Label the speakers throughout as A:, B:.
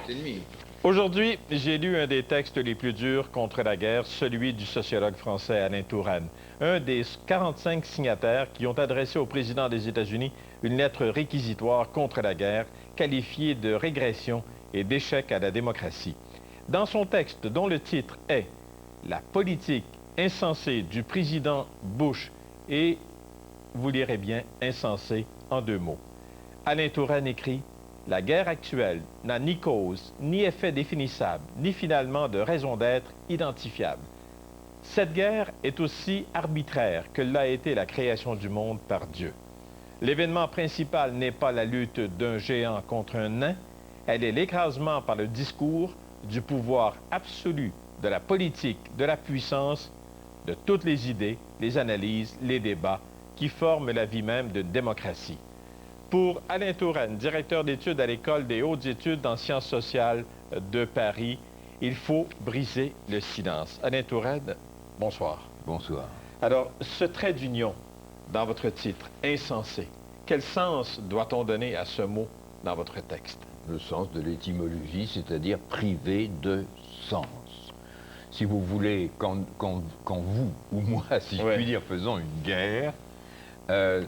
A: est ennemi.
B: Aujourd'hui, j'ai lu un des textes les plus durs contre la guerre, celui du sociologue français Alain Touraine, un des 45 signataires qui ont adressé au président des États-Unis une lettre réquisitoire contre la guerre, qualifiée de régression et d'échec à la démocratie. Dans son texte, dont le titre est « La politique insensée du président Bush » et, vous lirez bien, insensée en 2 mots. Alain Touraine écrit « La guerre actuelle n'a ni cause, ni effet définissable, ni finalement de raison d'être identifiable. Cette guerre est aussi arbitraire que l'a été la création du monde par Dieu. L'événement principal n'est pas la lutte d'un géant contre un nain, elle est l'écrasement par le discours du pouvoir absolu, de la politique, de la puissance, de toutes les idées, les analyses, les débats qui forment la vie même d'une démocratie. » Pour Alain Touraine, directeur d'études à l'École des hautes études en sciences sociales de Paris, il faut briser le silence. Alain Touraine, bonsoir.
A: Bonsoir.
B: Alors, ce trait d'union dans votre titre, insensé, quel sens doit-on donner à ce mot dans votre texte?
A: Le sens de l'étymologie, c'est-à-dire privé de sens. Si vous voulez, quand vous ou moi, si je puis dire, faisons une guerre,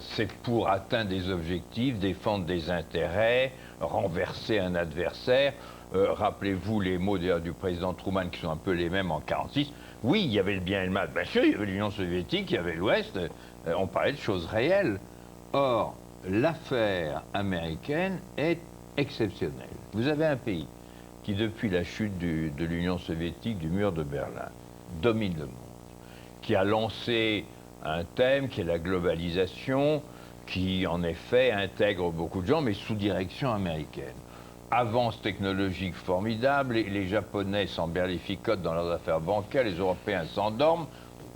A: c'est pour atteindre des objectifs, défendre des intérêts, renverser un adversaire. Rappelez-vous les mots du président Truman qui sont un peu les mêmes en 1946. Oui, il y avait le bien et le mal. Bien sûr, il y avait l'Union soviétique, il y avait l'Ouest. On parlait de choses réelles. Or, l'affaire américaine est exceptionnelle. Vous avez un pays qui, depuis la chute de l'Union soviétique, du mur de Berlin, domine le monde, qui a lancé un thème qui est la globalisation, qui en effet intègre beaucoup de gens, mais sous direction américaine. Avance technologique formidable, les Japonais s'emberlificotent dans leurs affaires bancaires, les Européens s'endorment,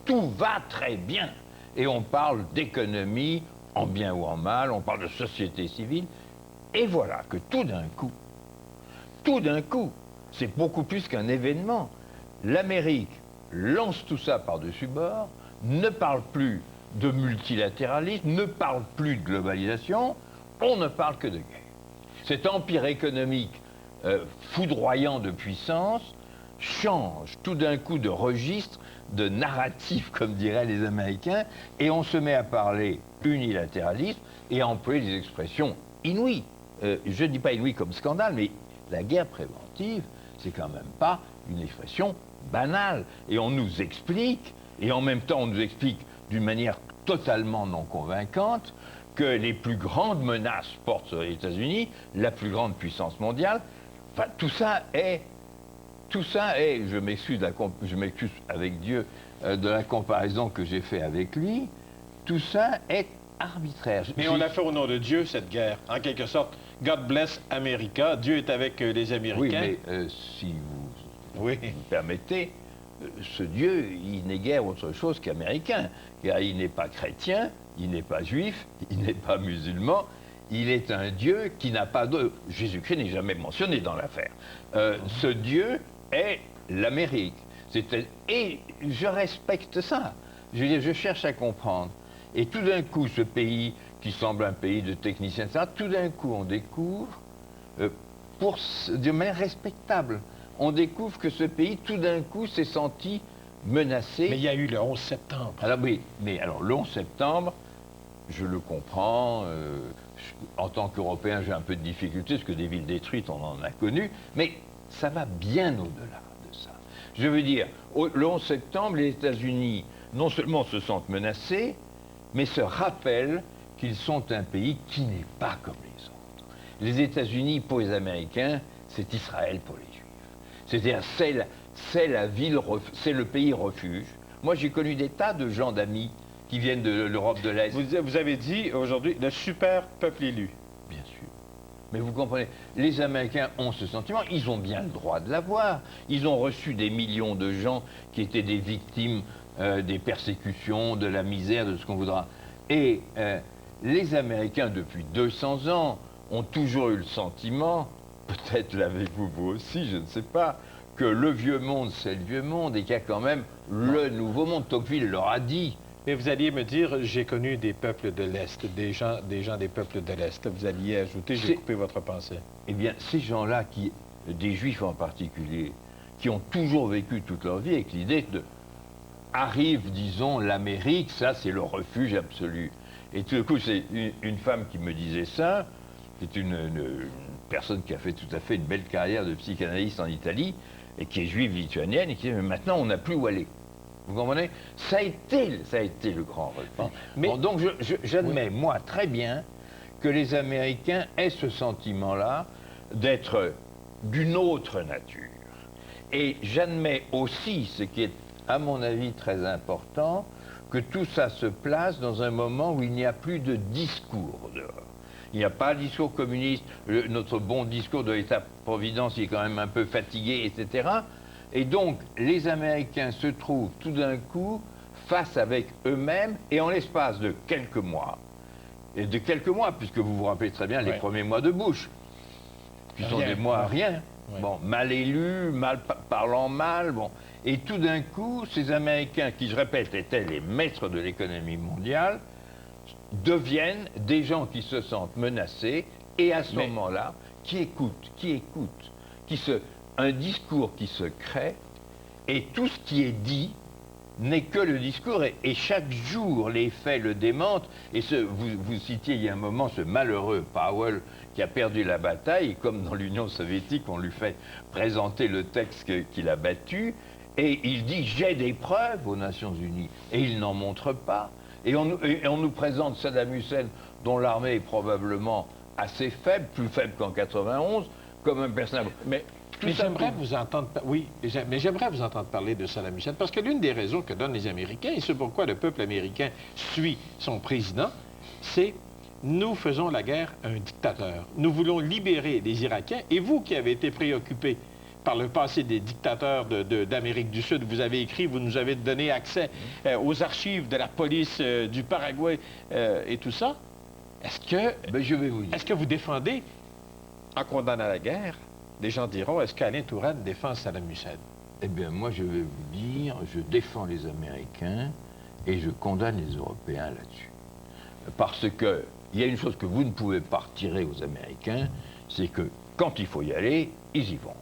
A: tout va très bien. Et on parle d'économie, en bien ou en mal, on parle de société civile, et voilà que tout d'un coup, c'est beaucoup plus qu'un événement. L'Amérique lance tout ça par-dessus bord, ne parle plus de multilatéralisme, ne parle plus de globalisation, on ne parle que de guerre. Cet empire économique foudroyant de puissance change tout d'un coup de registre, de narratif, comme diraient les Américains, et on se met à parler unilatéralisme et à employer des expressions inouïes. Je ne dis pas inouïes comme scandale, mais la guerre préventive, c'est quand même pas une expression banale. Et on nous explique, et en même temps on nous explique d'une manière totalement non convaincante, que les plus grandes menaces portent sur les États-Unis, la plus grande puissance mondiale. Enfin, tout ça est, je m'excuse avec Dieu de la comparaison que j'ai fait avec lui, tout ça est arbitraire.
B: Mais on l'a fait au nom de Dieu, cette guerre. En quelque sorte, God bless America, Dieu est avec les Américains.
A: Oui, mais si vous me permettez, ce Dieu, il n'est guère autre chose qu'américain. Il n'est pas chrétien, il n'est pas juif, il n'est pas musulman, il est un Dieu qui n'a pas de... Jésus-Christ n'est jamais mentionné dans l'affaire. Ce Dieu est l'Amérique. Et je respecte ça. Je veux dire, je cherche à comprendre. Et tout d'un coup, ce pays, qui semble un pays de techniciens, etc., tout d'un coup, on découvre, de manière respectable, on découvre que ce pays, tout d'un coup, s'est senti menacé.
B: Mais il y a eu le 11 septembre.
A: Alors oui, mais alors le 11 septembre, je le comprends, en tant qu'Européen, j'ai un peu de difficulté, parce que des villes détruites, on en a connu, mais ça va bien au-delà de ça. Je veux dire, le 11 septembre, les États-Unis, non seulement se sentent menacés, mais se rappellent qu'ils sont un pays qui n'est pas comme les autres. Les États-Unis, pour les Américains, c'est Israël pour les Juifs. C'est-à-dire, c'est la ville, c'est le pays refuge. Moi, j'ai connu des tas de gens, d'amis, qui viennent de l'Europe de l'Est.
B: Vous avez dit aujourd'hui le super peuple élu.
A: Bien sûr. Mais vous comprenez, les Américains ont ce sentiment, ils ont bien le droit de l'avoir. Ils ont reçu des millions de gens qui étaient des victimes des persécutions, de la misère, de ce qu'on voudra. Et les Américains, depuis 200 ans, ont toujours eu le sentiment, peut-être l'avez-vous vous aussi, je ne sais pas, que le vieux monde, c'est le vieux monde, et qu'il y a quand même le nouveau monde. Tocqueville leur a dit.
B: Mais vous alliez me dire, j'ai connu des peuples de l'Est, des gens des peuples de l'Est. Vous alliez ajouter, j'ai coupé votre pensée.
A: Eh bien, ces gens-là qui des Juifs en particulier, qui ont toujours vécu toute leur vie avec l'idée de arrive, disons, l'Amérique, ça c'est le refuge absolu. Et tout d'un coup, c'est une femme qui me disait ça, c'est une personne qui a fait tout à fait une belle carrière de psychanalyste en Italie, et qui est juive lituanienne, et qui dit, mais maintenant on n'a plus où aller. Vous comprenez? Ça a été le grand refuge. Mais bon, donc j'admets, oui, moi, très bien, que les Américains aient ce sentiment-là d'être d'une autre nature. Et j'admets aussi, ce qui est, à mon avis, très important, que tout ça se place dans un moment où il n'y a plus de discours dehors. Il n'y a pas de discours communiste, notre bon discours de l'État-providence, il est quand même un peu fatigué, etc. Et donc, les Américains se trouvent tout d'un coup face avec eux-mêmes, et en l'espace de quelques mois, puisque vous vous rappelez très bien les premiers mois de Bush, qui sont des mois à rien, bon, mal élus, parlant mal, bon. Et tout d'un coup, ces Américains, qui, je répète, étaient les maîtres de l'économie mondiale, deviennent des gens qui se sentent menacés, et à ce moment-là, qui écoutent, un discours qui se crée, et tout ce qui est dit n'est que le discours, et chaque jour les faits le démentent. Et vous citiez il y a un moment ce malheureux Powell qui a perdu la bataille, et comme dans l'Union soviétique, on lui fait présenter le texte qu'il a battu, et il dit « j'ai des preuves aux Nations Unies », et il n'en montre pas. Et on nous présente Saddam Hussein, dont l'armée est probablement assez faible, plus faible qu'en 91, comme un personnage.
C: Mais j'aimerais vous entendre, j'aimerais vous entendre parler de Saddam Hussein, parce que l'une des raisons que donnent les Américains, et c'est pourquoi le peuple américain suit son président, c'est « nous faisons la guerre à un dictateur. Nous voulons libérer les Irakiens, et vous qui avez été préoccupés par le passé des dictateurs d'Amérique du Sud, vous avez écrit, vous nous avez donné accès aux archives de la police du Paraguay et tout ça. Est-ce que,
A: je vais vous dire.
C: Est-ce que vous défendez, en condamnant la guerre, les gens diront, est-ce qu'Alain Touraine défend Saddam Hussein?
A: Eh bien, moi, je vais vous dire, je défends les Américains et je condamne les Européens là-dessus. Parce que il y a une chose que vous ne pouvez pas retirer aux Américains, c'est que quand il faut y aller, ils y vont.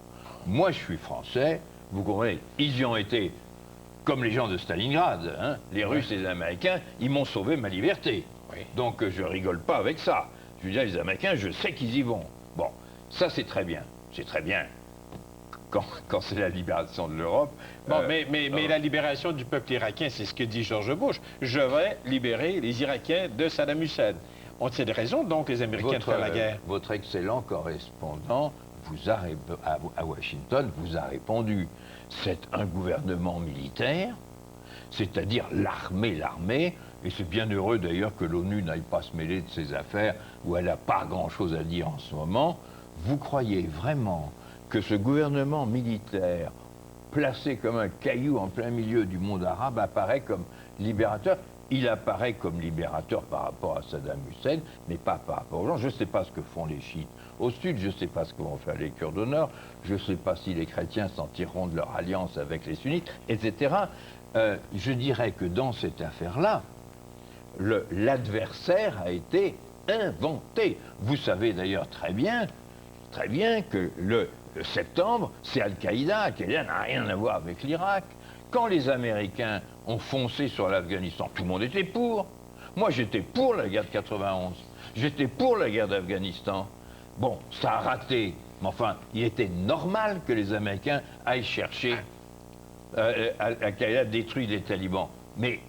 A: Moi, je suis français, vous comprenez, ils y ont été comme les gens de Stalingrad, hein, les Russes et les Américains, ils m'ont sauvé ma liberté. Donc, je rigole pas avec ça. Je veux dire, les Américains, je sais qu'ils y vont. Bon, ça, c'est très bien. C'est très bien quand c'est la libération de l'Europe.
C: Bon, mais la libération du peuple irakien, c'est ce que dit George Bush. Je vais libérer les Irakiens de Saddam Hussein. Ont-ils raison, donc, les Américains de faire la guerre?
A: Votre excellent correspondant à Washington vous a répondu. C'est un gouvernement militaire, c'est-à-dire l'armée, et c'est bien heureux d'ailleurs que l'ONU n'aille pas se mêler de ses affaires, où elle n'a pas grand-chose à dire en ce moment. Vous croyez vraiment que ce gouvernement militaire, placé comme un caillou en plein milieu du monde arabe, apparaît comme libérateur? Il apparaît comme libérateur par rapport à Saddam Hussein, mais pas par rapport aux gens. Je ne sais pas ce que font les chiites au sud, je ne sais pas ce que vont faire les Kurdes au nord, je ne sais pas si les chrétiens s'en tireront de leur alliance avec les sunnites, etc. Je dirais que dans cette affaire-là, l'adversaire a été inventé. Vous savez d'ailleurs très bien que le septembre, c'est Al-Qaïda. Al-Qaïda n'a rien à voir avec l'Irak. Quand les Américains ont foncé sur l'Afghanistan, tout le monde était pour. Moi, j'étais pour la guerre de 91. J'étais pour la guerre d'Afghanistan. Bon, ça a raté. Mais enfin, il était normal que les Américains aillent chercher Al-Qaïda détruit les talibans. Mais,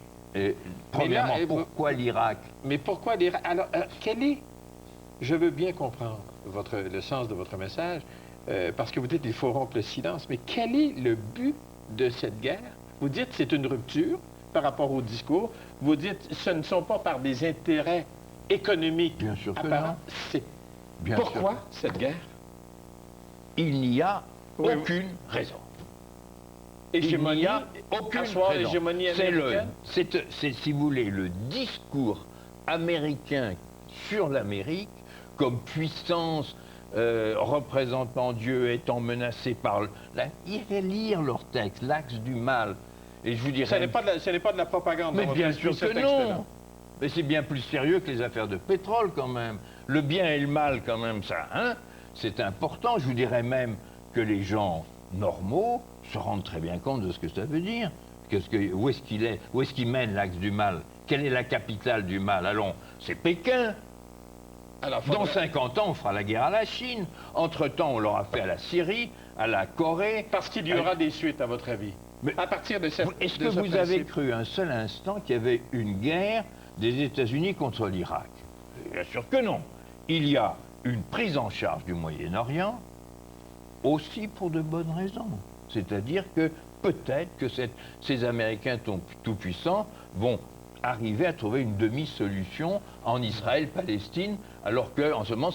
A: premièrement, pourquoi l'Irak?
C: Mais pourquoi l'Irak? Alors, quel est... Je veux bien comprendre le sens de votre message, parce que vous dites qu'il faut rompre le silence, mais quel est le but de cette guerre? Vous dites que c'est une rupture par rapport au discours. Vous dites que ce ne sont pas par des intérêts économiques
A: bien sûr que
C: apparents. Pourquoi cette guerre?
A: Il n'y a aucune raison. Il n'y a aucune raison. C'est, si vous voulez, le discours américain sur l'Amérique comme puissance représentant Dieu étant menacé par... lire leur texte, l'axe du mal. Et je vous dirais...
C: Ce n'est pas de la propagande.
A: Mais bien sûr que non. Mais c'est bien plus sérieux que les affaires de pétrole, quand même. Le bien et le mal, quand même, ça, hein? C'est important. Je vous dirais même que les gens normaux se rendent très bien compte de ce que ça veut dire. Où est-ce qu'il mène l'axe du mal? Quelle est la capitale du mal? Allons, c'est Pékin.
C: Alors,
A: Dans 50 ans, on fera la guerre à la Chine. Entre-temps, on l'aura fait à la Syrie, à la Corée.
C: Parce qu'il y aura des suites, à votre avis.
A: Mais
C: à partir de cette...
A: est-ce que vous avez cru un seul instant qu'il y avait une guerre des États-Unis contre l'Irak? Bien sûr que non. Il y a une prise en charge du Moyen-Orient aussi pour de bonnes raisons. C'est-à-dire que peut-être que ces Américains tout-puissants vont arriver à trouver une demi-solution en Israël-Palestine, alors qu'en ce moment,